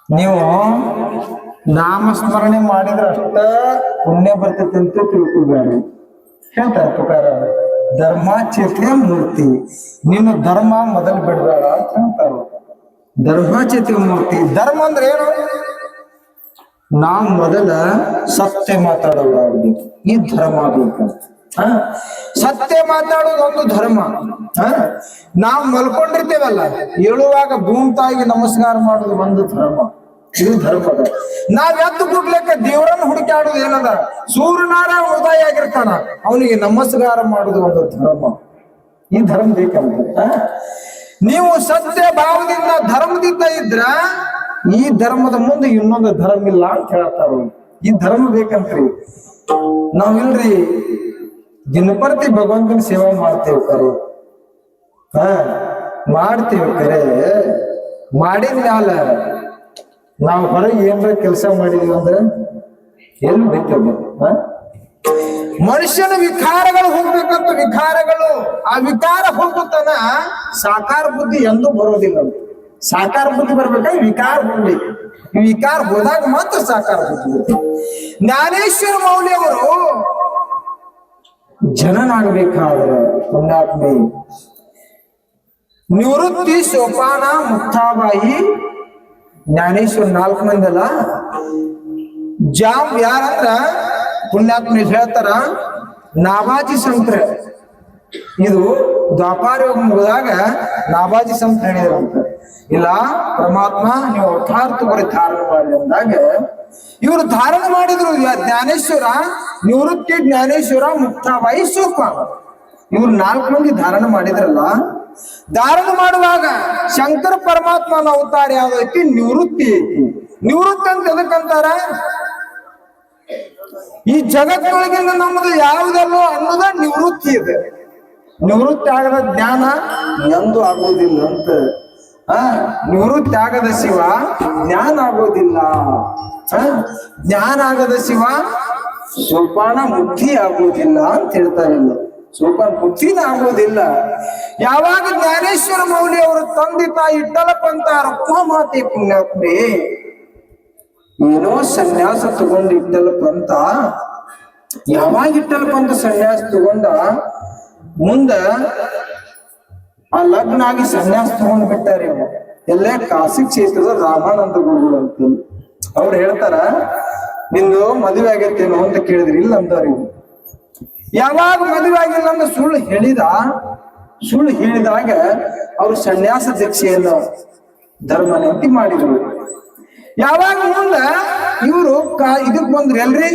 ನೀವು ನಾಮಸ್ಮರಣೆ ಮಾಡಿದ್ರೆ ಅಷ್ಟ ಪುಣ್ಯ ಬರ್ತೈತಿ ಅಂತ ತಿಳ್ಕೊಬೇಡಿ. ಹೇಳ್ತಾರೆ ತುಕಾರ, ಧರ್ಮಾಚೇತೆಯ ಮೂರ್ತಿ, ನಿನ್ನ ಧರ್ಮ ಮೊದಲು ಬಿಡಬೇಡ ಅಂತ ಹೇಳ್ತಾರ. ಧರ್ಮಾಚೇತೆಯ ಮೂರ್ತಿ, ಧರ್ಮ ಅಂದ್ರೆ ಏನು? ನಾವು ಮೊದಲ ಸತ್ಯ ಮಾತಾಡೋದಾಗ್ಬೇಕು, ಈ ಧರ್ಮ ಬೇಕಂತ. ಸತ್ಯ ಮಾತಾಡೋದು ಒಂದು ಧರ್ಮ. ನಾವು ಮಲ್ಕೊಂಡಿರ್ತೇವಲ್ಲ, ಹೇಳುವಾಗ ಭೂಮಿ ತಾಯಿಗೆ ನಮಸ್ಕಾರ ಮಾಡೋದು ಒಂದು ಧರ್ಮ, ಇದು ಧರ್ಮದ. ನಾವ್ ಎದ್ದು ಕೂಡ್ಲಿಕ್ಕ ದೇವರನ್ನು ಹುಡುಕಾಡೋದು ಏನದ? ಸೂರ್ಯನಾರಾಯಣ ಉದಯ ಆಗಿರ್ತಾನ, ಅವನಿಗೆ ನಮಸ್ಕಾರ ಮಾಡುದು ಒಂದು ಧರ್ಮ. ಈ ಧರ್ಮ ಬೇಕಂತ. ನೀವು ಸತ್ಯ ಭಾವದಿಂದ ಧರ್ಮದಿಂದ ಇದ್ರ ಈ ಧರ್ಮದ ಮುಂದೆ ಇನ್ನೊಂದು ಧರ್ಮ ಇಲ್ಲ ಅಂತ ಹೇಳ್ತಾರ. ಈ ಧರ್ಮ ಬೇಕಂತ್ರಿ. ನಾವಿಲ್ರಿ ದಿನಪರ್ತಿ ಭಗವಂತನ ಸೇವೆ ಮಾಡ್ತೇವೆ ಕರೆ, ಮಾಡ್ತೇವೆ ಕರೆ. ಮಾಡಿದ ಮ್ಯಾಲ ನಾವು ಹೊರಗೆ ಏನ್ರ ಕೆಲಸ ಮಾಡಿದೀವಿ ಅಂದ್ರೆ ಎಲ್ಲಿ ಬೇಕಲ್ಲ. ಮನುಷ್ಯನ ವಿಕಾರಗಳು ಹೋಗ್ಬೇಕಂತ, ವಿಕಾರಗಳು ಆ ವಿಕಾರ ಹೋಗುತ್ತಾನ, ಸಾಕಾರ ಬುದ್ಧಿ ಎಂದೂ ಬರೋದಿಲ್ಲ. ಸಾಕಾರ ಬುದ್ಧಿ ಬರ್ಬೇಕಾದ್ರೆ ವಿಕಾರ ಹೋಗ್ಬೇಕು. ಈ ವಿಕಾರ ಹೋದಾಗ ಮಾತ್ರ ಸಾಕಾರ ಬುದ್ಧಿ. ಜ್ಞಾನೇಶ್ವರ ಮೌಲ್ಯವರು ಜನನಾಗಬೇಕಾದ್ರೆ ಪುಣ್ಯಾತ್ಮೆ ನಿವೃತ್ತಿ ಸೋಪಾನ ಮುಕ್ತಾಬಾಯಿ ಜ್ಞಾನೇಶ್ವರ 4 ಮಂದಿ ಅಲ್ಲ. ಜಾಮ್ ಯಾರಂದ್ರ ಪುಣ್ಯಾತ್ಮ ಹೇಳ್ತಾರ, ನಾಭಾಜಿ ಸಂತ್ರ. ಇದು ದ್ವಾಪಾರ ಯುಗ ಮುಗಿದಾಗ ನಾಭಾಜಿ ಸಂತ ಹೇಳಿದ್ರಂತ, ಇಲ್ಲ ಪರಮಾತ್ಮ ನೀವು ಅವತಾರ ತಗೋರಿ ಧಾರಣ ಮಾಡಿ ಅಂದಾಗ ಇವರು ಧಾರಣ ಮಾಡಿದ್ರು. ಜ್ಞಾನೇಶ್ವರ, ನಿವೃತ್ತಿ ಜ್ಞಾನೇಶ್ವರ, ಮುಕ್ತಾಬಾಯಿ, ಸೋಪಾನ, ಇವ್ರು 4 ಮಂದಿ ಧಾರಣ ಮಾಡಿದ್ರಲ್ಲ. ಧಾರಣ ಮಾಡುವಾಗ ಶಂಕರ ಪರಮಾತ್ಮನ ಅವತಾರ ಯಾವ್ದೈತಿ? ನಿವೃತ್ತಿ ಐತಿ. ನಿವೃತ್ತಿ ಅಂತ ಎದಕ್ಕಂತಾರ? ಈ ಜಗತ್ತಿನೊಳಗಿಂದ ನಮ್ಮದು ಯಾವುದಲ್ಲೋ ಅನ್ನೋದ ನಿವೃತ್ತಿ ಇದೆ. ನಿವೃತ್ತಿ ಆಗದ ಜ್ಞಾನ ಎಂದೂ ಆಗೋದಿಲ್ಲ ಅಂತ. ನಿವೃತ್ತಿ ಆಗದ ಶಿವ ಜ್ಞಾನ ಆಗೋದಿಲ್ಲ. ಜ್ಞಾನ ಆಗದ ಶಿವ ಸೋಪಾನ ಮುಕ್ತಿ ಆಗೋದಿಲ್ಲ ಅಂತ ಹೇಳ್ತಾರಿಲ್ಲ. ಸೋಪಾನ ಮುಕ್ತಿನ ಆಗೋದಿಲ್ಲ. ಯಾವಾಗ ಜ್ಞಾನೇಶ್ವರ ಮೌಲ್ಯ ಅವರು ತಂದೆ ತಾಯಿ ಇಟ್ಟಲಪ್ಪಂತ ರೊಕ್ಕ ಮಾತೆ ಪುಣ್ಯಾತ್ಮೆ ಏನೋ ಸನ್ಯಾಸ ತಗೊಂಡು ಇಟ್ಟಲ್ಪ ಅಂತ, ಯಾವಾಗ ಇಟ್ಟಲ್ಪ ಅಂತ ಸನ್ಯಾಸ ತಗೊಂಡ ಮುಂದ ಆ ಲಗ್ನ ಆಗಿ ಸನ್ಯಾಸ ತಗೊಂಡು ಬಿಟ್ಟಾರೆ. ಎಲ್ಲೇ ಕಾಶಿ ಕ್ಷೇತ್ರದ ರಾಮಾನಂದ ಗುರುಗಳು ಅಂತ ಅವ್ರು ಹೇಳ್ತಾರ, ನಿಂದು ಮದುವೆ ಆಗೈತೇನೋ ಅಂತ ಕೇಳಿದ್ರಿ. ಇಲ್ಲ ಅಂದವ್ರಿ. ಯಾವಾಗ ಮದುವೆ ಆಗಿಲ್ಲ ಅಂದ್ರೆ ಸುಳ್ಳು ಹೇಳಿದಾಗ ಅವ್ರು ಸನ್ಯಾಸ ದೀಕ್ಷೆಯನ್ನು ಧರ್ಮನಂತಿ ಮಾಡಿದ್ರು. ಯಾವಾಗ ಮುಂದ ಇವರು ಇದಕ್ ಬಂದ್ರು, ಎಲ್ರಿ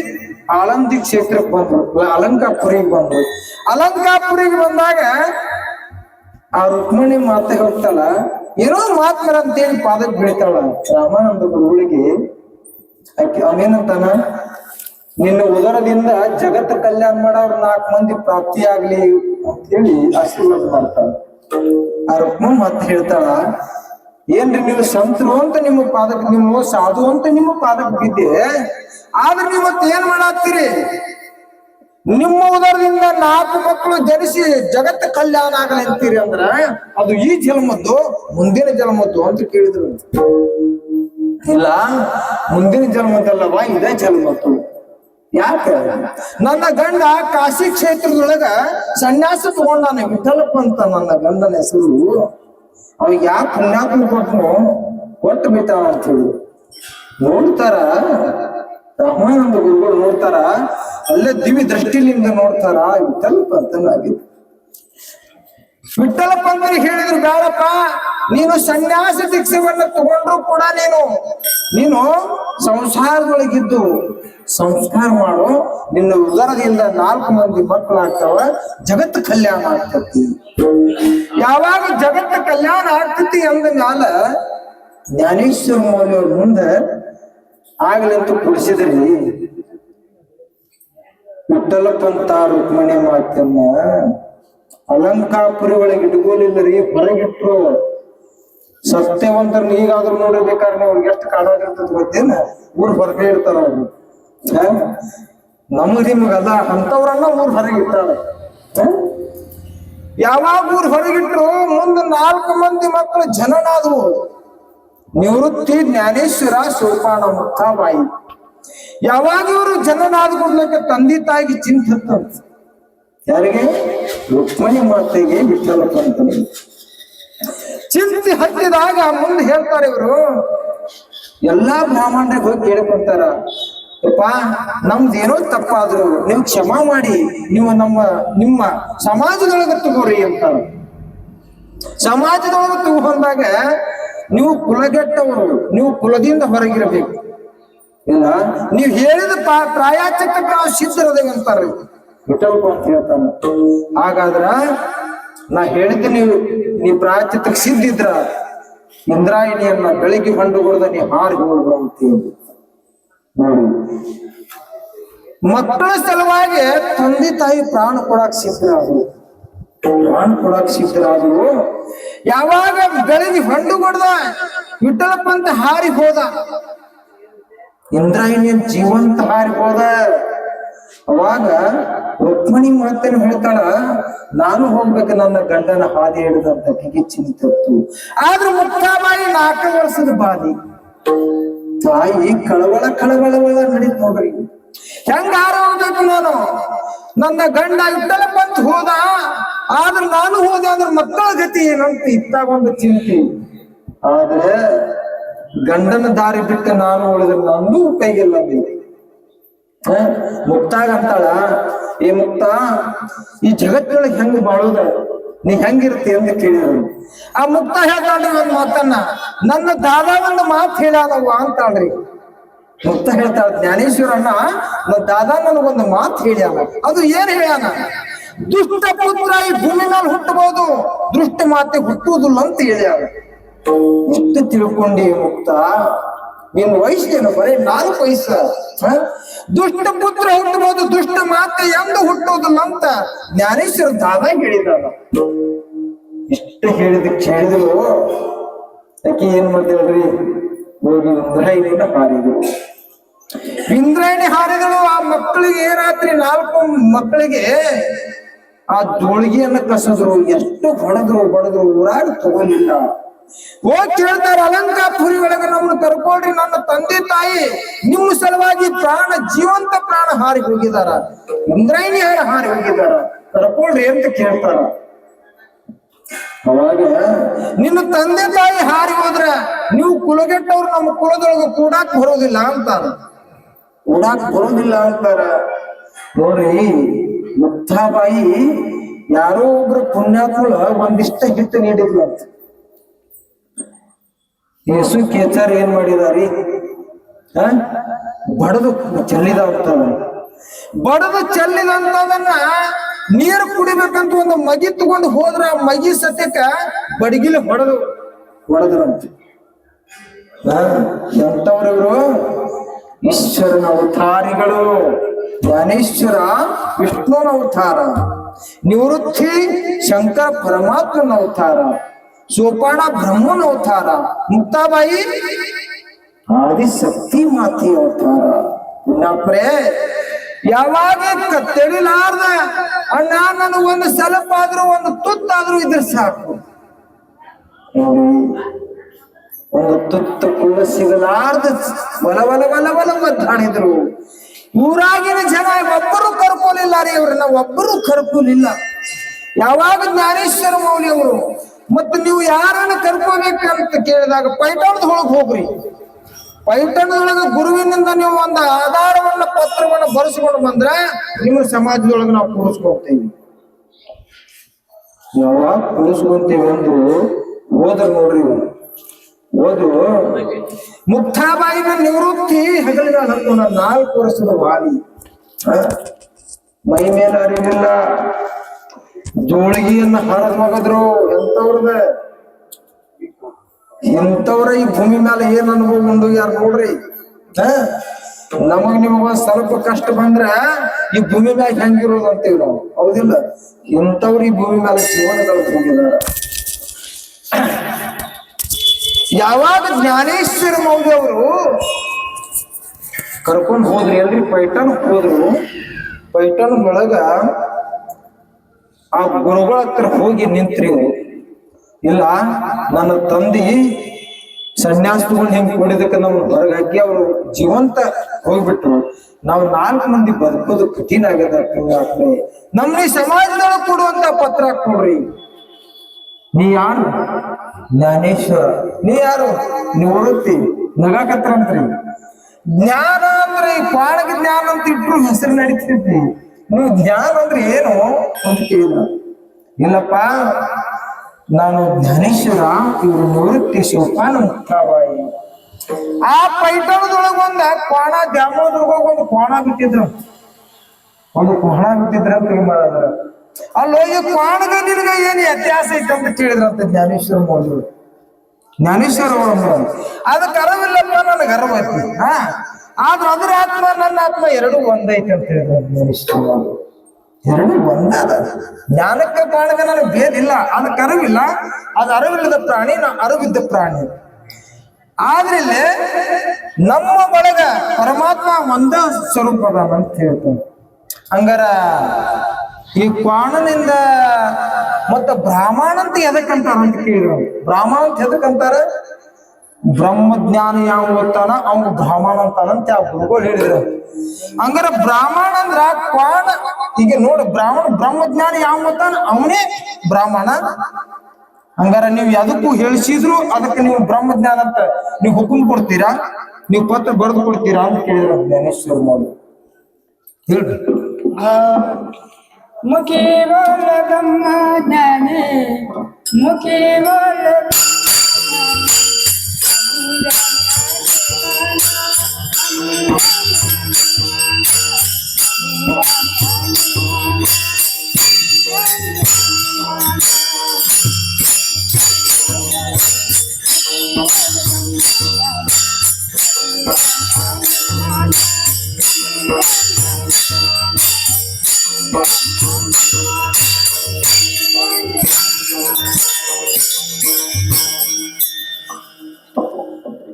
ಆಳಂದಿ ಕ್ಷೇತ್ರಕ್ಕೆ ಬಂದ್ರು, ಅಲಂಕಾಪುರಿಗೆ ಬಂದ್ರು. ಅಲಂಕಾಪುರಿಗೆ ಬಂದಾಗ ಆ ರುಕ್ಮಿಣಿ ಮಾತೆ ಹೋಗ್ತಾಳ, ಏನೋ ಮಾತ್ಮರ ಅಂತೇಳಿ ಪಾದಕ್ಕೆ ಬೀಳ್ತಾಳ ರಾಮಾನಂದ ಗುರುಗಳಿಗೆ. ಅವನೇನಂತಾನ, ನಿನ್ನ ಉದರದಿಂದ ಜಗತ್ತ ಕಲ್ಯಾಣ ಮಾಡೋರು 4 ಮಂದಿ ಪ್ರಾಪ್ತಿಯಾಗ್ಲಿ ಅಂತ ಹೇಳಿ ಆಶೀರ್ವಾದ ಮಾಡ್ತಾಳ. ಆ ರುಕ್ಮಿಣಿ ಮಾತೆ ಹೇಳ್ತಾಳ, ಏನ್ರಿ ನೀವು ಸಂತರು ಅಂತ ನಿಮ್ಮ ಪಾದಕ್ಕೆ, ನೀವು ಸಾಧು ಅಂತ ನಿಮ್ಮ ಪಾದಕ್ಕೆ ಬಿದ್ದೆ, ಆದ್ರೆ ನೀವು ಮತ್ತೆ ಏನ್ ಮಾಡಾಕ್ತೀರಿ? ನಿಮ್ಮ ಉದರದಿಂದ 4 ಮಕ್ಕಳು ಜನಿಸಿ ಜಗತ್ತ ಕಲ್ಯಾಣ ಆಗಲ್ಲ ಅಂತೀರಿ ಅಂದ್ರ ಅದು ಈ ಜನ್ಮದ್ದು ಮುಂದಿನ ಜನ್ಮದ್ದು ಅಂತ ಕೇಳಿದ್ರು. ಇಲ್ಲ, ಮುಂದಿನ ಜನ್ಮದಲ್ಲವಾ, ಇದೇ ಜನ್ಮದ್ದು. ಯಾಕೆ? ನನ್ನ ಗಂಡ ಕಾಶಿ ಕ್ಷೇತ್ರದೊಳಗ ಸನ್ಯಾಸ ತಗೊಂಡಾನೆ, ವಿಠಲಪ್ಪ ಅಂತ ನನ್ನ ಗಂಡನ ಹೆಸರು. ಅವಾಗ ಯಾಕೆ ಪುಣ್ಯಾತ್ಮ ಕೊಟ್ಟು ಬಿಟ್ಟಾನ ಅಂತ ಹೇಳಿ ನೋಡ್ತಾರ. ರಾಮಾನಂದ ಗುರುಗಳು ನೋಡ್ತಾರ, ಅಲ್ಲೇ ದಿವ್ಯ ದೃಷ್ಟಿಲಿಂದ ನೋಡ್ತಾರ, ವಿಠಲಪ್ಪ ಅಂತನಾಗಿದ್ದು. ವಿಠಲಪ್ಪ ಅಂದ್ರೆ ಹೇಳಿದ್ರು, ಬೇಡಪ್ಪ, ನೀನು ಸನ್ಯಾಸ ದೀಕ್ಷೆಯನ್ನ ತಗೊಂಡ್ರು ಕೂಡ ನೀನು ಸಂಸಾರದೊಳಗಿದ್ದು ಸಂಸ್ಕಾರ ಮಾಡು, ನಿನ್ನ ಉದರದಿಂದ 4 ಮಂದಿ ಮಕ್ಕಳಾಗ್ತಾವ, ಜಗತ್ತು ಕಲ್ಯಾಣ ಆಗ್ತತಿ. ಯಾವಾಗ ಜಗತ್ತ ಕಲ್ಯಾಣ ಆಗ್ತತಿ ಅಂದ ಮ್ಯಾಲ ಜ್ಞಾನೇಶ್ವರ ಮೌಲ್ಯವ್ರ ಮುಂದೆ ಆಗ್ಲಂತೂ ಕುಡಿಸಿದ್ರಿ. ವಿಠಲಪ್ಪಂತ ರುಕ್ಮಿಣಿ ಮಾತನ್ನ ಅಲಂಕಾಪುರಿ ಒಳಗೆ ಇಟ್ಕೋಲಿಲ್ಲರಿ, ಹೊರಗಿಟ್ರು. ಸತ್ಯವಂತರನ್ನ ಈಗಾದ್ರೂ ನೋಡಬೇಕಾದ್ರೆ ಅವ್ರಿಗೆ ಎಷ್ಟು ಕಾಣೋದಿರ್ತದ ಗೊತ್ತೇನ? ಊರ್ ಹೊರಗೆ ಇರ್ತಾರ ಅವ್ರು. ನಿಮಗಲ್ಲ ಅಂತವ್ರನ್ನ ಊರ್ ಹೊರಗಿಟ್ಟಾರ. ಯಾವಾಗ ಊರ್ ಹೊರಗಿಟ್ರು ಮುಂದೆ 4 ಮಂದಿ ಮಕ್ಕಳು ಜನನಾದವು. ನಿವೃತ್ತಿ ಜ್ಞಾನೇಶ್ವರ ಸೋಪಾನ ಮುಕ್ತಾಬಾಯಿ. ಯಾವಾಗ ಇವರು ಜನನಾದ ಕೊಡ್ಲಿಕ್ಕೆ ತಂದೆ ತಾಯಿಗೆ ಚಿಂತೆ ಹತ್ತಂತ. ಯಾರಿಗೆ? ರುಕ್ಮಿಣಿ ಮಾತೆಗೆ, ವಿಠ್ಠಲ ಪಂತನಿಗೆ ಚಿಂತೆ ಹತ್ತಿದಾಗ ಮುಂದೆ ಹೇಳ್ತಾರೆ ಇವರು. ಎಲ್ಲಾ ಬ್ರಾಹ್ಮಣರಿಗೆ ಹೋಗಿ ಕೇಳ್ಕೊಂತಾರ, ಯಪ್ಪ ನಮ್ದೇನೋ ತಪ್ಪಾದ್ರು ನೀವು ಕ್ಷಮಾ ಮಾಡಿ ನೀವು ನಿಮ್ಮ ಸಮಾಜದೊಳಗೆ ತಗೋರಿ ಅಂತಾರ. ಸಮಾಜದೊಳಗೆ ತಗೊಂಡಾಗ ನೀವು ಕುಲಗೆಟ್ಟವರು, ನೀವು ಕುಲದಿಂದ ಹೊರಗಿರಬೇಕು. ಇಲ್ಲ ನೀವು ಹೇಳಿದ ಪ್ರಾಯಚಿತ್ತಕ್ಕೆ ನಾವು ಸಿದ್ಧರದೇವೆ ಅಂತಾರ ವಿಠಲ್ ಅಂತ ಹೇಳ್ತಾನ. ಹಾಗಾದ್ರ ನಾ ಹೇಳಿದ್ದೆ ನೀವು ಪ್ರಾಯಚಿತ್ತಕ್ಕೆ ಸಿದ್ಧಿದ್ರ ಇಂದ್ರಾಯಣಿಯನ್ನ ಬೆಳಿಗ್ಗೆ ಬಂಡು ಹೊಡೆದ ನೀ ಹಾರಿ ಹೋಗ್ಬಿಡ ಅಂತ ಹೇಳಿ ನೋಡಿ. ಮಕ್ಕಳ ಸಲುವಾಗಿ ತಂದೆ ತಾಯಿ ಪ್ರಾಣ ಕೊಡಾಕ್ ಸಿದ್ಧರಾದ್ರು, ಪ್ರಾಣ ಕೊಡಾಕ್ ಸಿದ್ಧರಾದ್ರು. ಯಾವಾಗ ಬೆಳಿಗ್ಗೆ ಹೊಂಡು ಹೊಡೆದ ವಿಠಲಪ್ಪ ಅಂತ ಹಾರಿ ಹೋದ, ಇಂದ್ರಾಯಣಿಯನ್ ಜೀವಂತ ಹಾರಿ ಹೋದ. ಅವಾಗ ರುಕ್ಮಿಣಿ ಮಾತೇನು ಹೇಳ್ತಾಳ, ನಾನು ಹೋಗ್ಬೇಕು ನನ್ನ ಗಂಡನ ಹಾದಿ ಹಿಡಿದಂತ ಕಿಗಿ ಚಿಂತತ್ತು. ಆದ್ರೂ ಮುಕ್ತಾಬಾಯಿ 4 ವರ್ಷದ ಬಾದಿ. ತಾಯಿ ಕಳವಳ ನಡೀತ್ ನೋಡ್ರಿ. ಹೆಂಗ ಹೋಗ್ಬೇಕು ನಾನು, ನನ್ನ ಗಂಡ ವಿಠಲಪ್ಪ ಅಂತ ಹೋದ, ಆದ್ರೆ ನಾನು ಹೋದೆ ಅಂದ್ರೆ ಮಕ್ಕಳ ಗತಿ ಏನಂತ ಇತ್ತಾಗ ಒಂದು ಚಿಂತೆ. ಆದ್ರೆ ಗಂಡನ ದಾರಿ ಬಿಟ್ಟು ನಾನು ಉಳಿದ್ರೆ ನಂದು ಕೈಗೆಲ್ಲ ಮುಕ್ತಾಗ ಅಂತಾಳ, ಏ ಮುಕ್ತ ಈ ಜಗತ್ತಿನೊಳಗೆ ಹೆಂಗ್ ಬಾಳೋದ, ನೀ ಹೆಂಗಿರ್ತಿ ಅಂತ ಕೇಳಿದ್ರು. ಆ ಮುಕ್ತ ಹೇಳ್ತಾಳ್ರಿ ಒಂದ್ ಮಾತನ್ನ, ನನ್ನ ದಾದಾ ಒಂದು ಮಾತು ಹೇಳ್ಯಾನವ್ವ ಅಂತಾಳ್ರಿ. ಮುಕ್ತ ಹೇಳ್ತಾಳ, ಜ್ಞಾನೇಶ್ವರಣ್ಣ ನನ್ನ ದಾದಾ ನನಗೊಂದು ಮಾತು ಹೇಳ್ಯಾನ. ಅದು ಏನ್ ಹೇಳ್ಯಾನ? ದುಷ್ಟ ಪುತ್ರ ಈ ಭೂಮಿ ಮೇಲೆ ಹುಟ್ಟಬಹುದು, ದೃಷ್ಟ ಮಾತೆ ಹುಟ್ಟುವುದಿಲ್ಲ ಅಂತ ಹೇಳ್ಯಾನ. ಇಷ್ಟು ತಿಳ್ಕೊಂಡಿ ಮುಕ್ತ, ನಿನ್ ವಯಸ್ಸೇನು ಬರೀ 4 ವಯಸ್ಸ. ದುಷ್ಟ ಪುತ್ರ ಹುಟ್ಟಬಹುದು, ದುಷ್ಟ ಮಾತೆ ಎಂದು ಹುಟ್ಟುವುದಿಲ್ಲ ಅಂತ ಜ್ಞಾನೇಶ್ವರ ದಾದಾ ಹೇಳಿದಾನ. ಇಷ್ಟು ಕೇಳಿದ್ರು ಯಾಕೆ ಏನ್ ಮಾಡ್ತೇಳ್ರಿ, ಹೋಗಿ ಇಂದ್ರಾಯಣಿನ ಹಾರಿದ್ರು. ಇಂದ್ರಾಯಣಿ ಹಾರಿದಳು. ಆ ಮಕ್ಕಳಿಗೆ ರಾತ್ರಿ 4 ಮಕ್ಕಳಿಗೆ ಆ ಜೋಳಿಗೆಯನ್ನ ಕಸಿದ್ರು. ಎಷ್ಟು ಹೊಡೆದ್ರು ಊರಾಗ ತಗೋಲಿಲ್ಲ. ಹೋಗಿ ಕೇಳ್ತಾರ, ಅಲಂಕಾಪುರಿ ಒಳಗೆ ನಮ್ಮನ್ನು ಕರ್ಕೊಳ್ರಿ, ನನ್ನ ತಂದೆ ತಾಯಿ ನಿಮ್ಮ ಸಲುವಾಗಿ ಜೀವಂತ ಪ್ರಾಣ ಹಾರಿ ಹೋಗಿದಾರ, ಇಂದ್ರಾಯಣಿ ಹಾರಿ ಹೋಗಿದಾರ, ಕರ್ಕೊಳ್ರಿ ಅಂತ ಕೇಳ್ತಾರ. ಅವಾಗ ನಿನ್ನ ತಂದೆ ತಾಯಿ ಹಾರಿ ಹೋದ್ರ ನೀವು ಕುಲಗೆಟ್ಟವ್ರು ನಮ್ಮ ಕುಲದೊಳಗೆ ಕೂಡಾಕ್ ಬರೋದಿಲ್ಲ ಅಂತಾರ. ನೋಡ್ರಿ, ಮುಕ್ತಾಬಾಯಿ ಯಾರೋ ಒಬ್ರು ಪುಣ್ಯಾತ್ಮಳ ಒಂದಿಷ್ಟ ಹಿಟ್ಟು ನೀಡಿದ್ಲು ಅಂತ. ಯೇಸು ಕೇಚಾರ ಏನ್ ಮಾಡಿದಾರಿ, ಬಡದು ಚೆಲ್ಲಿದಂತದ, ಬಡದು ಚೆಲ್ಲಿದಂತದನ್ನ ನೀರು ಕುಡಿಬೇಕಂತ ಒಂದು ಮಗಿ ತಗೊಂಡು ಹೋದ್ರ ಮಗಿ ಸತ್ಯಕ್ಕ ಬಡಗಿಲಿ ಹೊಡೆದ್ರಂತೆ. ಎಂತವ್ರಿವ್ರು? ಈಶ್ವರನ ಅವತಾರಿಗಳು. ಜ್ಞಾನೇಶ್ವರ ವಿಷ್ಣುನ ಅವತಾರ, ನಿವೃತ್ತಿ ಶಂಕರ ಪರಮಾತ್ಮನ ಅವತಾರ, ಸೋಪಾನ ಬ್ರಹ್ಮನ ಅವತಾರ, ಮುಕ್ತಾಬಾಯಿ ಆದಿಶಕ್ತಿ ಮಾತೆ ಅವತಾರ. ಇನ್ನಪ್ರೆ ಯಾವಾಗ ತಿಳಿಲಾರ್ದ ಅಣ್ಣ ನನಗೆ ಒಂದು ಸ್ವಲ್ಪ ಆದ್ರೂ ಒಂದು ತುತ್ತಾದ್ರೂ ಇದ್ರೆ ಸಾಕು, ಒಂದು ತುತ್ತು ಕೂಡ ಸಿಗಲಾರ್ದ ಬಲ ಮದ್ದಾಡಿದ್ರು. ಊರಾಗಿನ ಜನ ಒಬ್ಬರು ಕರ್ಕೊಲಿಲ್ಲ ರೀ, ಅವ್ರನ್ನ ಒಬ್ಬರು ಕರ್ಕೊಲಿಲ್ಲ. ಯಾವಾಗ ಜ್ಞಾನೇಶ್ವರ ಮೌಲ್ಯ ಅವರು ಮತ್ತೆ ನೀವು ಯಾರನ್ನ ಕರ್ಕೋಬೇಕಂತ ಕೇಳಿದಾಗ ಪೈಠಾಣದ ಒಳಗೆ ಹೋಗ್ರಿ. ಪೈಠಾಣದೊಳಗೆ ಗುರುವಿನಿಂದ ನೀವು ಒಂದು ಆಧಾರವನ್ನ ಪತ್ರವನ್ನ ಬರೆಸ್ಕೊಂಡು ಬಂದ್ರೆ ನಿಮ್ಮ ಸಮಾಜದೊಳಗೆ ನಾವು ಕೂರಿಸ್ಕೊಳ್ತೇವೆ. ಯಾವಾಗ ಕೂರಿಸ್ಕೊಂತೀವಿ ಅಂದ್ರು ಓದ ನೋಡ್ರಿ, ಓದು. ಮುಕ್ತಾಬಾಯಿನ ನಿವೃತ್ತಿ ಹಗಲಿನ ಹಾಕೋಣ 4 ವರ್ಷದ ವಾಲಿ, ಮೈ ಮೇಲೆ ಅರಿವಿಲ್ಲ, ಜೋಳಿಗೆಯನ್ನ ಹರದ್ ಮಗದ್ರು. ಎಂತವ್ರ ಈ ಭೂಮಿ ಮೇಲೆ ಏನ್ ಅನುಭವ ಉಂಡು ಯಾರು ನೋಡ್ರಿ. ನಿಮಗ ಸ್ವಲ್ಪ ಕಷ್ಟ ಬಂದ್ರ ಈ ಭೂಮಿ ಮ್ಯಾಗ ಹೆಂಗಿರೋದು ಅಂತೀವಿ ನಾವು, ಹೌದಿಲ್ಲ? ಇಂಥವ್ರು ಈ ಭೂಮಿ ಮೇಲೆ ಜೀವನ ಕಳ್ಕೊಂಡಿದ್ದಾರೆ. ಯಾವಾಗ ಜ್ಞಾನೇಶ್ವರ ಮೌಲ್ಯ ಅವರು ಕರ್ಕೊಂಡು ಹೋದ್ರಿ ಅಲ್ರಿ, ಪೈಠಾಣ ಹೋದ್ರು. ಪೈಠಾಣ ಒಳಗ ಆ ಗುರುಗಳ ಹತ್ರ ಹೋಗಿ ನಿಂತ್ರಿ. ಇಲ್ಲ, ನನ್ನ ತಂದಿ ಸನ್ಯಾಸ ತಗೊಂಡು ಹೆಂಗ್ ಕೊಡಿದಕ್ಕೆ ನಾವು ಹೊರಗೆ ಹಾಕಿ ಅವರು ಜೀವಂತ ಹೋಗ್ಬಿಟ್ರು. ನಾವು 4 ಮಂದಿ ಬದುಕೋದು ಕಠಿಣ ಆಗ್ಯದ. ನಮ್ಮ ಈ ಸಮಾಜದೊಳಗೆ ಕೊಡುವಂತ ಪತ್ರ ಕೊಡ್ರಿ. ನೀ ಯಾರು? ಜ್ಞಾನೇಶ್ವರ. ನೀ ಯಾರು? ನಿವೃತ್ತಿ. ನಗಾಕತ್ರಂತ್ರಿ. ಜ್ಞಾನ ಅಂದ್ರೆ ಈ ಪಾಳಗ ಜ್ಞಾನ ಅಂತ ಇಟ್ರು ಹೆಸರು ನಡೀತೈತಿ. ನೀವು ಜ್ಞಾನ ಅಂದ್ರೆ ಏನು ಅಂತ ಕೇಳಿದ. ಇಲ್ಲಪ್ಪ, ನಾನು ಜ್ಞಾನೇಶ್ವರ, ಇವರು ನಿವೃತ್ತಿ ಶಿವಪಾನ ಮುಕ್ತಾಬಾಯಿ. ಆ ಪೈಠಣದೊಳಗ ಒಂದ ಕೋಣ, ದ್ಯಾಮೋದ್ರೊಳಗ ಒಂದು ಕೋಣ ಬಿಟ್ಟಿದ್ರು. ಒಂದು ಕೋಣ ಬಿಟ್ಟಿದ್ರ ಅಂತ ಮಾಡಿದ್ರ. ಅಲ್ಲೋ ಈ ಕೋಣಗ ನಿನಗ ಏನ್ ವ್ಯತ್ಯಾಸ ಐತೆ ಅಂತ ಕೇಳಿದ್ರಂತ ಜ್ಞಾನೇಶ್ವರ ಮೌಲ್ಯರು. ಜ್ಞಾನೇಶ್ವರ ಅವರು ಅದಕ್ಕೆ ಅರವಿಲ್ಲಪ್ಪ, ನನಗೆ ಅರವ ಐತಿ. ಆದ್ರ ಅದ್ರ ಆತ್ಮ ನನ್ನ ಆತ್ಮ ಎರಡು ಒಂದೈತೆ ಅಂತ ಹೇಳಿದ್ರು ಜ್ಞಾನೇಶ್ವರ. ಎರಡು ಒಂದಾದ. ಜ್ಞಾನಕ್ಕೆ ಕಾರಣಗ ನನಗೆ ಭೇದಿಲ್ಲ, ಅದಕ್ಕೆ ಅರಿವಿಲ್ಲ. ಅದು ಅರಿವಿಲ್ಲದ ಪ್ರಾಣಿ, ನಾ ಅರಿವಿದ್ದ ಪ್ರಾಣಿ. ಆದ್ರೆ ಇಲ್ಲಿ ನಮ್ಮ ಒಳಗ ಪರಮಾತ್ಮ ಒಂದ ಸ್ವರೂಪದ ಅಂತ ಹೇಳ್ತಾನೆ. ಹಂಗಾರ ಈ ಕ್ವಾಣನಿಂದ ಮತ್ತ ಬ್ರಾಹ್ಮಣ ಅಂತ ಎದಕ್ಕಂತಾರ ಅಂತ ಕೇಳಿದ್ರು. ಬ್ರಾಹ್ಮಣ ಅಂತ ಎದಕ್ಕಂತಾರ? ಬ್ರಹ್ಮಜ್ಞಾನ ಯಾವ ಓದ್ತಾನ ಅವ್ನು ಬ್ರಾಹ್ಮಣ ಅಂತಾನಂತ ಯಾವ ಗುರುಗಳು ಹೇಳಿದ್ರು. ಹಂಗಾರ ಬ್ರಾಹ್ಮಣ ಅಂದ್ರ ಕ್ವಾಣ. ಈಗ ನೋಡು, ಬ್ರಹ್ಮಜ್ಞಾನ ಯಾವ ಓದ್ತಾನ ಅವನೇ ಬ್ರಾಹ್ಮಣ. ಹಂಗಾರ ನೀವು ಎದಕ್ಕೂ ಹೇಳಿಸಿದ್ರು ಅದಕ್ಕೆ ನೀವು ಬ್ರಹ್ಮಜ್ಞಾನ ಅಂತ ನೀವು ಹುಕುಂ ಕೊಡ್ತೀರಾ, ನೀವು ಪತ್ರ ಬರೆದು ಕೊಡ್ತೀರಾ ಅಂತ ಕೇಳಿದ್ರು ಜ್ಞಾನೇಶ್ವರ ಮೌಲ್ಯ. ಹೇಳ್ರಿ. ಮುಖೇವಲ ಬ್ರಹ್ಮಜ್ಞಾನ ಮುಖೇವಲ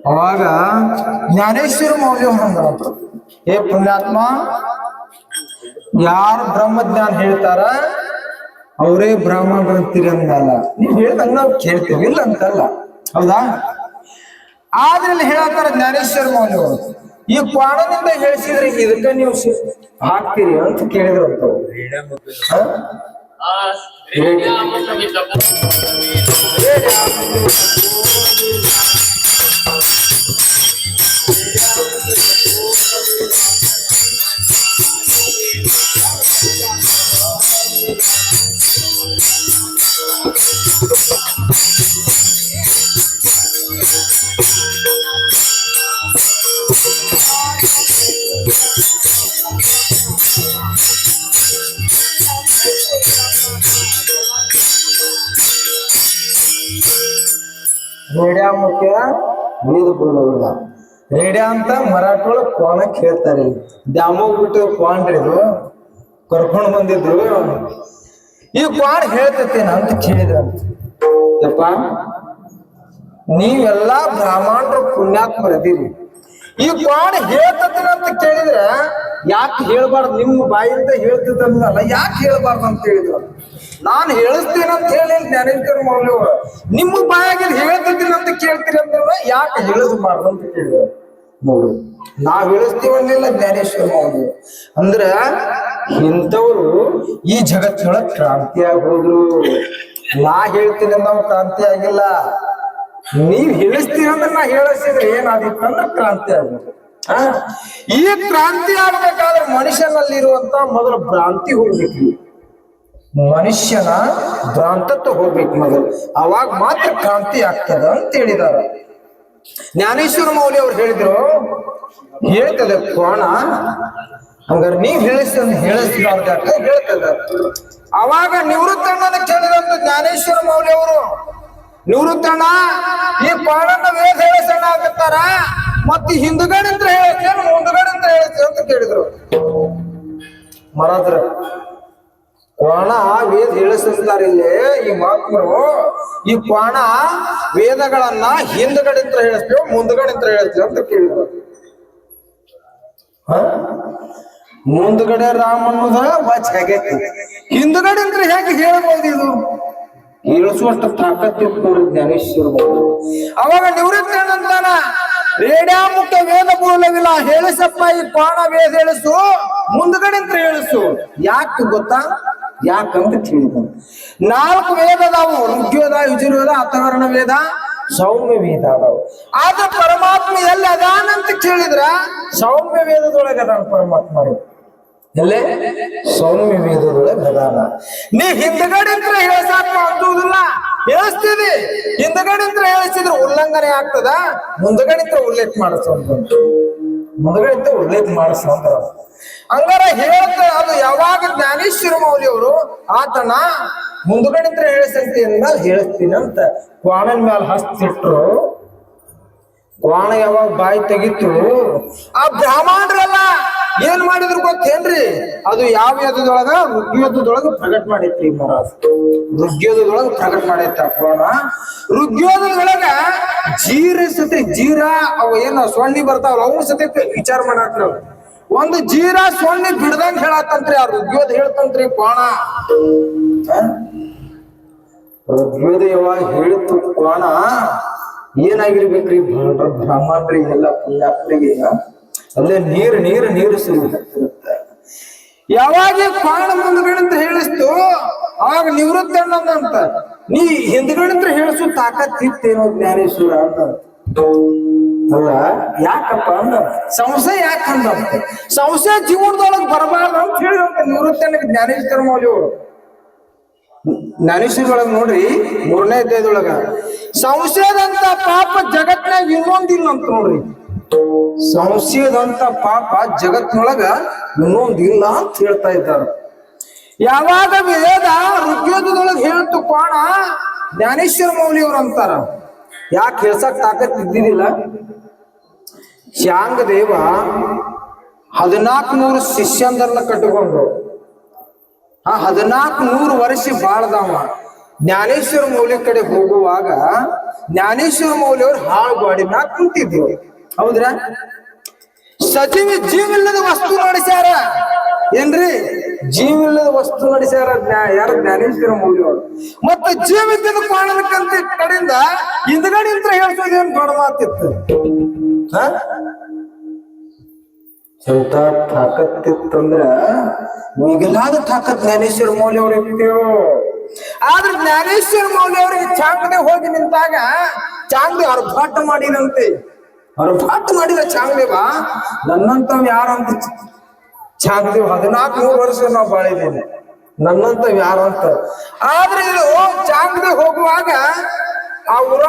ಅವಾಗ ಜ್ಞಾನೇಶ್ವರ ಮೌಲ್ಯ ಹಂಗಂತ, ಏ ಪುಣ್ಯಾತ್ಮ, ಯಾರು ಬ್ರಹ್ಮಜ್ಞಾನ ಹೇಳ್ತಾರ ಅವರೇ ಬ್ರಾಹ್ಮಣರು ಅಂತೀರಿ ಅಂದಲ್ಲ. ನೀವ್ ಹೇಳ್ದಂಗ ನಾವು ಕೇಳ್ತೇವೆ, ಇಲ್ಲ ಅಂತಲ್ಲ, ಹೌದಾ? ಆದ್ರೆ ಇಲ್ಲಿ ಹೇಳತ್ತಾರ ಜ್ಞಾನೇಶ್ವರ ಮೌಲ್ಯವರು, ಈ ಕ್ವಾಣನಿಂದ ಹೇಳಿಸಿದ್ರೆ ಇದಕ್ಕ ನೀವು ಹಾಕ್ತೀರಿ ಅಂತ ಕೇಳಿದ್ರು ಅಂತ. ರೇಡಿಯಾ ಮುಖ್ಯ, ವೇದ ಬರೋಲ್ಲ. ರೇಡಿಯಾ ಅಂತ ಮರಾಠಿ ಒಳಗೆ ಕೋಣಕ್ ಹೇಳ್ತಾರೆ. ದ್ಯಾಮೋಗ್ ಬಿಟ್ಟು ಕ್ವಾಣ್ರಿ ಇದು ಕರ್ಕೊಂಡು ಬಂದಿದ್ರು. ಈ ಕ್ವಾಣ್ ಹೇಳ್ತೇನ ಅಂತ ಕೇಳಿದ್ರ. ಯಪ್ಪ, ನೀವೆಲ್ಲಾ ಬ್ರಾಹ್ಮಣರು ಪುಣ್ಯಾತ್ಮರದೀರಿ, ಈ ಕ್ವಾಣ್ ಹೇಳ್ತೇನ ಅಂತ ಕೇಳಿದ್ರ ಯಾಕೆ ಹೇಳ್ಬಾರ್ದು? ನಿಮ್ಮ ಬಾಯಿಂದ ಹೇಳ್ತಿದ್ದಲ್ಲ, ಯಾಕೆ ಹೇಳ್ಬಾರ್ದು ಅಂತ ಹೇಳಿದ್ರು. ನಾನು ಹೇಳಿಸ್ತೇನೆ ಅಂತ ಹೇಳಿ ಜ್ಞಾನೇಶ್ವರ ಮೌಲ್ಯವರು, ನಿಮ್ಮ ಬಾಯಾಗಿ ಹೇಳ್ತಿದ್ದೀನಿ ಅಂತ ಕೇಳ್ತೀರಿ ಅಂದ್ರೆ ಯಾಕೆ ಹೇಳಿಸಬಾರ್ದು ಅಂತ ಕೇಳಿದ್ರು. ನೋಡು, ನಾವ್ ಹೇಳಿಸ್ತೀವನ್ನಿಲ್ಲ ಜ್ಞಾನೇಶ್ವರ ಮೌಲ್ಯ ಅಂದ್ರ ಇಂಥವ್ರು ಈ ಜಗತ್ತಿನೊಳಗೆ ಕ್ರಾಂತಿ ಆಗೋದ್ರು. ನಾ ಹೇಳ್ತೀನಿ ನಾವು ಕ್ರಾಂತಿ ಆಗಿಲ್ಲ, ನೀವ್ ಹೇಳಿಸ್ತೀರ ಅಂದ್ರೆ ನಾ ಹೇಳಿಸಿದ್ರೆ ಏನಾದಿತ್ತು ಅಂದ್ರೆ ಕ್ರಾಂತಿ ಆಗೋದು. ಈ ಕ್ರಾಂತಿ ಆಗ್ಬೇಕಾದ್ರೆ ಮನುಷ್ಯನಲ್ಲಿರುವಂತ ಮೊದಲು ಭ್ರಾಂತಿ ಹೋಗ್ಬೇಕು. ಮನುಷ್ಯನ ಭ್ರಾಂತತ್ವ ಹೋಗ್ಬೇಕು ಮೊದಲು, ಅವಾಗ ಮಾತ್ರ ಕ್ರಾಂತಿ ಆಗ್ತದ ಅಂತ ಹೇಳಿದಾರ ಜ್ಞಾನೇಶ್ವರ ಮೌಲ್ಯ ಅವ್ರು. ಹೇಳಿದ್ರು, ಹೇಳ್ತದೆ ಕೋಣ. ಹಂಗಾರೆ ನೀವ್ ಹೇಳಿಸ್ಲಾರ್ದ ಹೇಳ್ತದ. ಅವಾಗ ನಿವೃತ್ತಣ್ಣನ ಕೇಳಿದಂತ ಜ್ಞಾನೇಶ್ವರ ಮೌಲ್ಯ ಅವರು, ನಿವೃತ್ತಣ್ಣ, ಈ ಕೋಣನ ವೇದ ಹೇಳಿಸಣ್ಣ ಆಗತ್ತಾರ, ಮತ್ತೆ ಹಿಂದುಗಡೆ ಅಂತ ಹೇಳತ್ತೇನು ಮುಂದುಗಡೆ ಅಂತ ಹೇಳತ್ತೇವೆ ಅಂತ ಕೇಳಿದ್ರು. ಮರಾದ್ರ ಕ್ವಾಣ ವೇದ ಹೇಳಿಸ್ತಾರೆ ಇಲ್ಲಿ ಈ ಮಹಾತ್ಮರು. ಈ ಕ್ವಾಣ ವೇದಗಳನ್ನ ಹಿಂದುಗಡೆ ಅಂತ ಹೇಳಿಸ್ತೇವೆ ಮುಂದುಗಡೆ ಅಂತ ಹೇಳಿಸ್ತೇವೆ ಅಂತ ಕೇಳಿದ್ರು. ಮುಂದುಗಡೆ ರಾಮ ಅನ್ನೋದ ವಾಚ್ ಆಗೈತಿ, ಹಿಂದುಗಡೆ ಅಂತ ಹೇಗೆ ಹೇಳ್ಬೋದು? ಇದು ಇಳಿಸುವಷ್ಟು ತಾಕತ್ತಿತ್ತು ನೋಡ್ರಿ ಜ್ಞಾನೇಶ್ವರ. ಅವಾಗ ನಿವೃತ್ತಿ ಅಂತಾನ, ರೇಡ್ಯಾಮುಖ ವೇದ ಮೂಲವಿಲ್ಲ ಹೇಳಿಸಪ್ಪ ಈ ಪ್ರಾಣ ವೇದ ಹೇಳಿಸು, ಮುಂದ್ಗಡೆಂತ ಹೇಳಿಸು. ಯಾಕೆ ಗೊತ್ತಾ? ಯಾಕಂತ ಕೇಳಿದ. 4 ವೇದ ಅದಾವು, ಋಗ್ವೇದ, ಯಜುರ್ವೇದ, ಅಥರ್ವಣ ವೇದ, ಸೌಮ್ಯ ವೇದ ಅದಾವು. ಆದ್ರೆ ಪರಮಾತ್ಮ ಎಲ್ಲಿ ಅದಾನಂತ ಕೇಳಿದ್ರ ಸೌಮ್ಯ ವೇದದೊಳಗೆ ಅದಾನ ಪರಮಾತ್ಮ. ಎಲ್ಲೇ? ಸೌಮ್ಯ ವೇದದೊಳಗೆ ಅದಾನ. ನೀ ಹಿಂದಗಡೆ ಅಂತ ಹೇಳಸಾಕ ಅಂದುವುದಿಲ್ಲ, ಹೇಳಿಸ್ತೀವಿ. ಹಿಂದಗಡೆ ಅಂತ ಹೇಳಿಸಿದ್ರೆ ಉಲ್ಲಂಘನೆ ಆಗ್ತದ, ಮುಂದಗಡೆ ಉಲ್ಲೇಖ ಮಾಡಿಸೋದು, ಮುಂದಗಡೆ ಉಲ್ಲೇಖ ಮಾಡಿಸೋದ್ರ ಹಂಗಾರ ಹೇಳ್ತ. ಅದು ಯಾವಾಗ ಜ್ಞಾನೇಶ್ವರ ಮೌಲ್ಯವರು ಆತನ ಮುಂದಗಡೆ ಹೇಳಿಸಂತಿ ಅಂದಾಗ ಹೇಳಿಸ್ತೀನಿ ಅಂತ ಕ್ವಾಣನ ಮ್ಯಾಲ ಹಸ್ತಿಟ್ರು. ಕ್ವಾಣ ಯಾವಾಗ ಬಾಯಿ ತೆಗಿತು, ಆ ಬ್ರಾಹ್ಮಣರೆಲ್ಲ ಏನ್ ಮಾಡಿದ್ರು ಗೊತ್ತೇನ್ರಿ? ಅದು ಯಾವ ವೇದದೊಳಗ? ಋಗ್ವೇದದೊಳಗ ಪ್ರಕಟ ಮಾಡೈತ್ರಿ ಮಹಾರಾಜ್. ಋಗ್ವೇದದೊಳಗ ಪ್ರಕಟ ಮಾಡೈತ ಕ್ವಾಣ. ಋಗ್ವೇದದೊಳಗ ಜೀರ ಸತಿ ಜೀರ ಅವ ಏನು ಸೊಣ್ಣಿ ಬರ್ತಾವಲ್ಲ ಅವನು ಸತಿ ವಿಚಾರ ಮಾಡಾಕ್ರ. ಒಂದು ಜೀರ ಸೊಣ್ಣಿ ಬಿಡ್ದಂಗ ಹೇಳತ್ತಂತ್ರಿ ಆ ಋಗ್ವೇದ ಹೇಳ್ತಂತ್ರಿ ಕ್ವಾಣ. ಋಗ್ವೇದ ಯಾವಾಗ ಹೇಳಿತು ಕ್ವಾಣ, ಏನಾಗಿರ್ಬೇಕ್ರಿ ಬ್ರಾಹ್ಮಣರಿ ಎಲ್ಲ ಪುಣ್ಯಾತ್ರಿಗೆ ಅಲ್ಲೇ ನೀರು ನೀರು ನೀರು ಸುರಿಯುತ್ತೆ. ಯಾವಾಗ ಕ್ವಾಣ ಮುಂದ್ಗಡೆ ಅಂತ ಹೇಳಿಸ್ತು ಅವಾಗ ನಿವೃತ್ತಿ ಅನ್ನೋದಂತ. ನೀ ಹಿಂದ್ಗಡೆ ಅಂತ ಹೇಳಿಸು ತಾಕತ್ತಿತ್ತೇನೋ ಜ್ಞಾನೇಶ್ವರ ಅಂತ. ಅಲ್ಲ ಯಾಕಪ್ಪ ಅಂದ ಸಂಶಯ ಯಾಕಂದಂತೆ. ಸಂಶಯ ಜೀವನದೊಳಗೆ ಬರಬಾರ್ದು ಅಂತ ಹೇಳಿದಂತ ನಿವೃತ್ತಿ ಅನ್ನಕ್ಕೆ ಜ್ಞಾನೇಶ್ವರ ಮೌಲ್ಯವರು. ಜ್ಞಾನೇಶ್ವರ ಒಳಗ ನೋಡ್ರಿ 3ನೇ ಅಧ್ಯಾಯದೊಳಗ ಸಂಶಯದಂತ ಪಾಪ ಜಗತ್ನಾಗ ಇನ್ನೊಂದಿಲ್ಲ ಅಂತ ನೋಡ್ರಿ. ಸಂಶಯದಂತ ಪಾಪ ಜಗತ್ನೊಳಗ ಇನ್ನೊಂದಿಲ್ಲ ಅಂತ ಹೇಳ್ತಾ ಇದ್ದಾರೆ. ಯಾವಾಗ ವೇದ ಋಗ್ವೇದದೊಳಗೆ ಹೇಳ್ತು ಕ್ವಾಣ, ಜ್ಞಾನೇಶ್ವರ ಮೌಲ್ಯವ್ರು ಅಂತಾರ. ಯಾಕೆ ಹೇಳ್ಸಕ್ ತಾಕತ್ ಇದ್ದಿದ್ದಿಲ್ಲ? ಶ್ಯಾಂಗ ದೇವ 1400 ಶಿಷ್ಯಂದರ್ನ ಕಟ್ಟಿಕೊಂಡು 1400 ವರ್ಷ ಬಾಳ್ದವ ಜ್ಞಾನೇಶ್ವರ ಮೌಲ್ಯ ಕಡೆ ಹೋಗುವಾಗ ಜ್ಞಾನೇಶ್ವರ ಮೌಲ್ಯವ್ರು ಹಾಳು ಗಾಡಿ ಮ್ಯಾಗ ಕುಂತಿದ್ರು. ಹೌದ್ರಾ? ಜೀವಿಲ್ಲದ ವಸ್ತು ನಡೆಸ್ಯಾರ. ಏನ್ರಿ? ಜೀವಿಲ್ಲದ ವಸ್ತು ನಡೆಸ್ಯಾರ ಯಾರ? ಜ್ಞಾನೇಶ್ವರ ಮೌಲ್ಯವ್ರು. ಮತ್ತೆ ಜೀವಿದ್ದದ ಕಾಣಬೇಕಂತ ಕಡೆಯಿಂದ ಹಿಂದ್ಗಡೆ ಅಂತ ಹೇಳ್ಸೋದೇನ್ ದೊಡ್ಡ ಮಾತಿತ್ತು. ಎಂತ ತಾಕತ್ತಿತ್ತಂದ್ರ ಮಿಗಿಲಾದ ತಾಕತ್ ಜ್ಞಾನೇಶ್ವರ ಮೌಲ್ಯವ್ರು ಇರ್ತೇವು. ಆದ್ರೆ ಜ್ಞಾನೇಶ್ವರ ಮೌಲ್ಯವ್ರಿಗೆ ಚಾಂಗಡೆ ಹೋಗಿ ನಿಂತಾಗ ಚಾಂಗಡೆ ಅರ್ಭಾಟ ಮಾಡಿದಂತೆ. ಅರ್ಭಾಟ ಮಾಡಿದ ಚಾಂಗದೇವ ನನ್ನಂತವ್ ಯಾರಂತ ಚಾಂಗದೇವ್ 1400 ವರ್ಷ ನಾವು ಬಾಳಿದ್ದೇನೆ, ನನ್ನಂತವ್ ಯಾರಂತ. ಆದ್ರೆ ಇದು ಚಾಂಗದೇವ್ ಹೋಗುವಾಗ ಆ ಊರ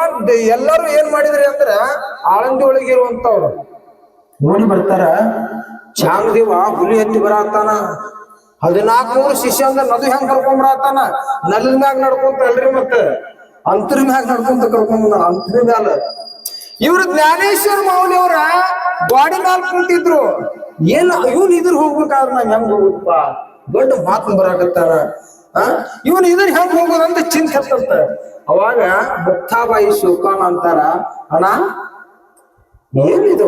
ಎಲ್ಲರೂ ಏನ್ ಮಾಡಿದ್ರಿ ಅಂದ್ರ ಆಳಂದಿ ಒಳಗಿರುವಂತವ್ರು ನೋಡಿ ಬರ್ತಾರ. ಚಾಂಗದೇವ ಹುಲಿ ಹತ್ತಿ ಬರತ್ತಾನ, 1400 ಶಿಷ್ಯ ಅಂದ್ರ ನದು ಹೆಂಗ್ ಕರ್ಕೊಂಡ್ ಬರತ್ತಾನ. ನಲ್ ಮ್ಯಾಗ ನಡ್ಕೊಂತ ಅಲ್ರಿ, ಮತ್ತ ಅಂತರ ಮ್ಯಾಗ ನಡ್ಕೊಂತ ಕರ್ಕೊಂಡ್ ಅಂತರ ಮ್ಯಾಲ. ಇವ್ರು ಜ್ಞಾನೇಶ್ವರ ಮೌಲ್ಯವ್ರ ಗಾಡಿ ಮ್ಯಾಲ ಕುಂತಿದ್ರು. ಏನ್ ಇವನ್ ಇದ್ರ ಹೋಗ್ಬೇಕಾದ್ರ ನಾವ್ ಹೆಂಗ್ ಹೋಗುದಪ್ಪ, ದೊಡ್ಡ ಮಾತು ಬರಾಕತ್ತಾನ. ಇವನ್ ಇದ್ರ ಹೆಂಗ್ ಹೋಗೋದಂತ ಚಿಂತೆ ಹತ್ತಂತ. ಅವಾಗ ಮುಕ್ತಾಬಾಯಿ ಶೋಕಾನ ಅಂತಾರ, ಅಣ್ಣ ಏನಿದು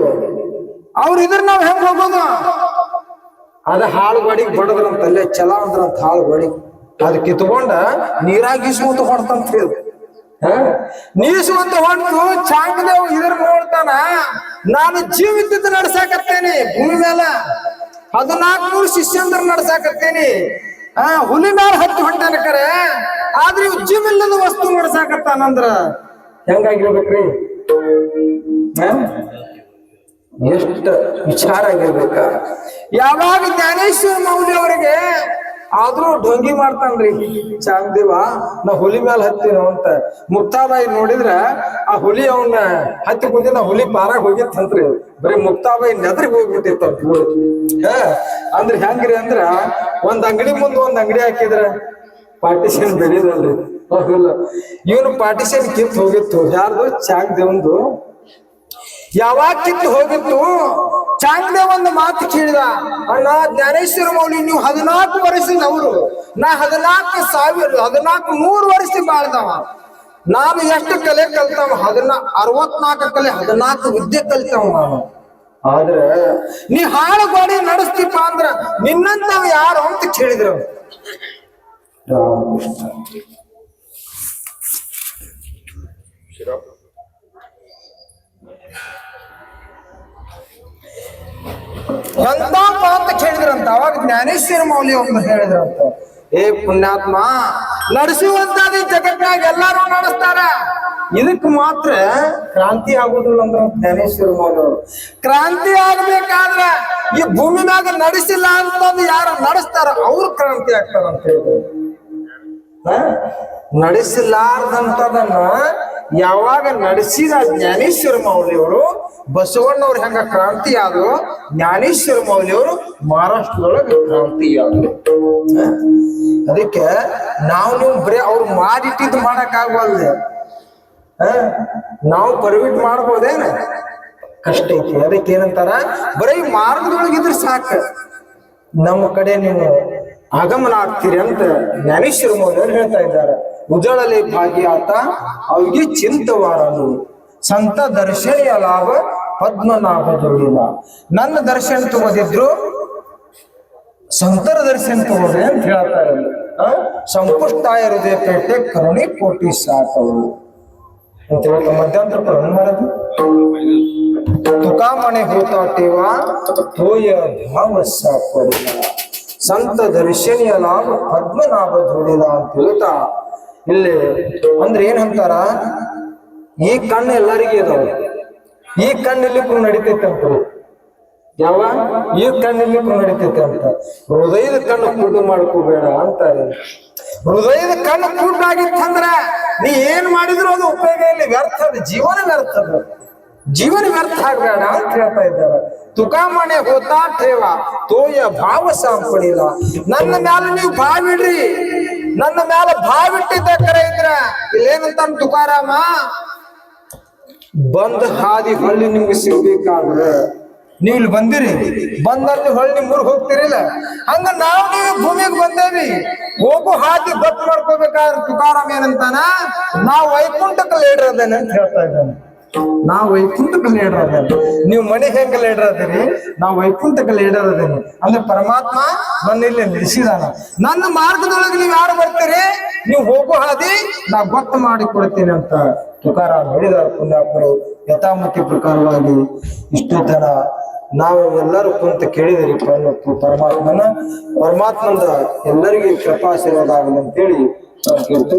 ಅವ್ರ ಇದ್ರ ನಾವ್ ಹೆಂಗ್ ಹೋಗೋದು? ಅದ ಹಾಳು ಗಾಡಿಗೆ ಬಡದ್ರಂತ, ಅಲ್ಲೇ ಚಲ ಅಂದ್ರಂತ ಹಾಳು ಗಾಡಿ. ಅದ್ ಕಿತ್ಕೊಂಡ ನೀರಾಗಿಸುವಂತ ಹೊಡ್ತಂತ ಹೇಳಿ ನೀಸುವಂತ ಹೊಂಟು ಚಾಂಗದೇವ್ ಇದ್ರ ನೋಡ್ತಾನ. ನಾನು ಜೀವಿತ ನಡ್ಸಾಕತ್ತೇನಿ ಭೂಮಿ ಮೇಲ, 1400 ಶಿಷ್ಯಂದ್ರ ನಡ್ಸಾಕತ್ತೇನಿ. ಹುಲಿ ಮ್ಯಾಲ ಹತ್ತಿ ಹೊಂಟಾನ ಕರೆ, ಆದ್ರೆ ಇವ್ ಜೀವಿಲ್ಲದ ವಸ್ತು ನಡ್ಸಾಕತ್ತಾನಂದ್ರ ಹೆಂಗಾಗಿರ್ಬೇಕ್ರಿ? ಎಷ್ಟ ವಿಚಾರ ಆಗಿರ್ಬೇಕ. ಯಾವಾಗ ಜ್ಞಾನೇಶ್ವರ ಮೌಲ್ಯ ಅವರಿಗೆ ಆದ್ರೂ ಢೊಂಗಿ ಮಾಡ್ತಾನ್ರಿ ಚಾಂಗದೇವ, ನಾ ಹುಲಿ ಮ್ಯಾಲ ಹತ್ತಿನೋ ಅಂತ. ಮುಕ್ತಾಬಾಯಿ ನೋಡಿದ್ರ ಆ ಹುಲಿ ಅವನ್ನ ಹತ್ತಿ ಕುಂತಿದ್ದ, ಹುಲಿ ಪಾರಾಗ ಹೋಗಿತ್ತಂತ್ರಿ. ಬರೀ ಮುಕ್ತಾಬಾಯಿ ನೆದ್ರಿಗೆ ಹೋಗ್ಬಿಟ್ಟಿತ್ತ. ಅಂದ್ರ ಹೆಂಗ್ರಿ ಅಂದ್ರ ಒಂದ್ ಅಂಗಡಿ ಮುಂದ್ ಒಂದ್ ಅಂಗಡಿ ಹಾಕಿದ್ರ ಪಾರ್ಟಿಷನ್ ಬೆಳೆದಲ್ರಿ. ಇವನು ಪಾರ್ಟಿಷನ್ ಕಿತ್ತು ಹೋಗಿತ್ತು. ಯಾರ್ದು? ಚಾಂಗದೇವಂದು. ಯಾವಾಗ ಕಿತ್ತು ಹೋಗಿತ್ತು, ಚಾಂಗದೇವ್ ಒಂದು ಮಾತು ಕೇಳಿದ, ಅಣ್ಣ ಜ್ಞಾನೇಶ್ವರ ಮೌಲ್ಯ ನೀವು 14 ವರ್ಷದವರು, ನಾ 14,100 ವರ್ಷ ಬಾಳ್ದವ. ನಾನು ಎಷ್ಟು ಕಲೆ ಕಲ್ತವ? 64 ಕಲೆ, 14 ವಿದ್ಯೆ ಕಲ್ತವ ನಾನು. ಆದ್ರೆ ನೀ ಹಾಳು ಗಾಡಿ ನಡೆಸ್ತೀಪ ಅಂದ್ರ ನಿನ್ನಂತವ್ ಯಾರು ಅಂತ ಕೇಳಿದ್ರು. ಎಂತಪ್ಪ ಅಂತ ಕೇಳಿದ್ರಂತ. ಅವಾಗ ಜ್ಞಾನೇಶ್ವರ ಮೌಲ್ಯ ಒಬ್ರು ಹೇಳಿದ್ರಂತ, ಏ ಪುಣ್ಯಾತ್ಮ, ನಡೆಸುವಂತಾದ ಜಗತ್ನಾಗ ಎಲ್ಲಾರು ನಡೆಸ್ತಾರ, ಇದಕ್ ಮಾತ್ರ ಕ್ರಾಂತಿ ಆಗುದಿಲ್ಲ ಅಂದ್ರ ಜ್ಞಾನೇಶ್ವರ ಮೌಲ್ಯ. ಕ್ರಾಂತಿ ಆಗ್ಬೇಕಾದ್ರ ಈ ಭೂಮಿನಾಗ ನಡೆಸಿಲ್ಲ ಅಂತಂದು ಯಾರು ನಡೆಸ್ತಾರ ಅವ್ರು ಕ್ರಾಂತಿ ಆಗ್ತಾರ ಅಂತ ಹೇಳಿದ್ರು. ನಡೆಸಲಾರ್ದಂತದನ್ನ ಯಾವಾಗ ನಡೆಸಿದ ಜ್ಞಾನೇಶ್ವರ ಮೌಲ್ಯವರು, ಬಸವಣ್ಣವ್ರು ಹೆಂಗ ಕ್ರಾಂತಿ ಆದ್ರು, ಜ್ಞಾನೇಶ್ವರ ಮೌಲ್ಯವರು ಮಹಾರಾಷ್ಟ್ರದೊಳಗೆ ಕ್ರಾಂತಿ ಆದ್ರು. ಅದಕ್ಕೆ ನೀವು ಬರೀ ಅವ್ರು ಮಾಡಿಟ್ಟಿದ್ದು ಮಾಡಕ್ ಆಗವಲ್ದ, ನಾವು ಪರ್ಮಿಟ್ ಮಾಡ್ಬೋದೇನ? ಕಷ್ಟ ಐತಿ. ಅದಕ್ಕೆ ಏನಂತಾರ, ಬರೀ ಮಾರ್ಗದೊಳಗಿದ್ರೆ ಸಾಕ, ನಮ್ಮ ಕಡೆ ನೀವು ಆಗಮನ ಆಗ್ತೀರಿ ಅಂತ ಜ್ಞಾನೇಶ್ವರ ಮೌಲ್ಯರು ಹೇಳ್ತಾ ಇದ್ದಾರೆ. ಉಜಳಲಿ ಭಾಗ್ಯಾತ ಅವ್ರಿಗೆ ಚಿಂತವಾರನು, ಸಂತ ದರ್ಶನಿಯ ಲಾಭ ಪದ್ಮನಾಭ ಜೋಡಿಲ್ಲ. ನನ್ನ ದರ್ಶನ ತಗೋದಿದ್ರು ಸಂತರ ದರ್ಶನ ತಗೋದೆ ಅಂತ ಹೇಳ್ತಾರೆ. ಸಂಪುಷ್ಟಾಯ ಹೃದಯ ಪೇಟೆ ಕರುಣಿ ಕೋಟಿ ಸಾಕವು ಅಂತ ಹೇಳಿ ಮಧ್ಯಂತರ ಪ್ರವೃತ್ತಿ ಮಾಡೋದು. ತುಕಾಮಣಿ ಹೋತಾಟೇವ ತೋಯ ಭಾವ ಸಾಪಡಿಲ್ಲ, ಸಂತ ದರ್ಶನಿಯ ಲಾಭ ಪದ್ಮನಾಭ ಜೋಡಿಲ್ಲ ಅಂತ ಹೇಳ್ತಾ ಇಲ್ಲಿ ಅಂದ್ರೆ ಏನ್ ಅಂತಾರ, ಈ ಕಣ್ಣು ಎಲ್ಲರಿಗೂ ಇದಾವ, ಈ ಕಣ್ಣಲ್ಲಿ ನಡಿತೈತೆ ಅಂತ. ಯಾವ ಈ ಕಣ್ಣಲ್ಲಿ ನಡಿತೈತೆ ಅಂತ. ಹೃದಯದ ಕಣ್ಣು ಕುರುಡು ಮಾಡ್ಕೋಬೇಡ ಅಂತಾರೆ. ಹೃದಯದ ಕಣ್ಣು ಕುರುಡಾಗಿತ್ತಂದ್ರ ನೀ ಏನ್ ಮಾಡಿದ್ರು ಅದು ಉಪಯೋಗ ಇಲ್ಲಿ, ವ್ಯರ್ಥದ ಜೀವನ, ವ್ಯರ್ಥದ ಜೀವನ ವ್ಯರ್ಥ ಆಗ್ಬೇಡ ಅಂತ ಹೇಳ್ತಾ ಇದ್ದಾರೆ. ತುಕಾಮಣೆ ಹೋತಾ ಠೇವ ತೋಯ ಭಾವ ಸಾಂಪಡಿಲ್ಲ. ನನ್ನ ಮ್ಯಾಲ ನೀವು ಭಾವಿಡ್ರಿ, ನನ್ನ ಮ್ಯಾಲ ಭಾವಿಟ್ಟಿದ್ದ ಕರೆ ಇದ್ರ ಇಲ್ಲೇನಂತ ತುಕಾರಾಮ, ಬಂದ್ ಹಾದಿ ಹೊಳ್ಳಿ ನಿಮ್ಗೆ ಸಿಗ್ಬೇಕಾದ್ರೆ ನೀವು ಇಲ್ಲಿ ಬಂದಿರಿ, ಬಂದಲ್ಲಿ ಹೊಳ್ಳಿ ಮೂರ್ಗ್ ಹೋಗ್ತಿರಿಲ್ಲ, ಹಂಗ ನಾವು ನೀವು ಭೂಮಿಗೆ ಬಂದೇವಿ, ಹೋಗು ಹಾದಿ ಗೊತ್ತು ಮಾಡ್ಕೋಬೇಕಾದ್ರೆ ತುಕಾರಾಮ್ ಏನಂತಾನ, ನಾವು ವೈಕುಂಠಕ್ಕೆ ಲೀಡರ್ ಅದೇನೆ ಅಂತ ಹೇಳ್ತಾ ಇದ್ದಾನೆ. ನಾವು ವೈಕುಂಠಕ್ಕೆ ಲೀಡರ್ ಅದೇನೆ, ನೀವು ಮನೆ ಹೆಂಗ ಲೀಡರ್ ಅದೇರಿ, ನಾವು ವೈಕುಂಠಕ್ಕೆ ಲೀಡರ್ ಅದೇನೆ ಅಂದ್ರೆ ಪರಮಾತ್ಮ ನನ್ನ ಇಲ್ಲಿ ನಿಲ್ಲಿಸಿದಾನ. ನನ್ನ ಮಾರ್ಗದೊಳಗೆ ನೀವು ಯಾರು ಬರ್ತೀರಿ, ನೀವು ಹೋಗೋ ಹಾದಿ ನಾ ಗೊತ್ತು ಮಾಡಿ ಕೊಡ್ತೀನಿ ಅಂತ ತುಕಾರಾಮ್ ಹೇಳಿದಾರ. ಪುಣ್ಯಾತ್ಮರು ಯಥಾಮತಿ ಪ್ರಕಾರವಾಗಿ ಇಷ್ಟು ಜನ ನಾವು ಎಲ್ಲರೂ ಕುಂತ ಕೇಳಿದಿರಿ ಪರಮಾತ್ಮಂದ ಎಲ್ಲರಿಗೂ ಕೃಪಾಶೀರ್ವಾದ ಆಗಲಿ ಅಂತೇಳಿ ಕೇಳ್ತಾ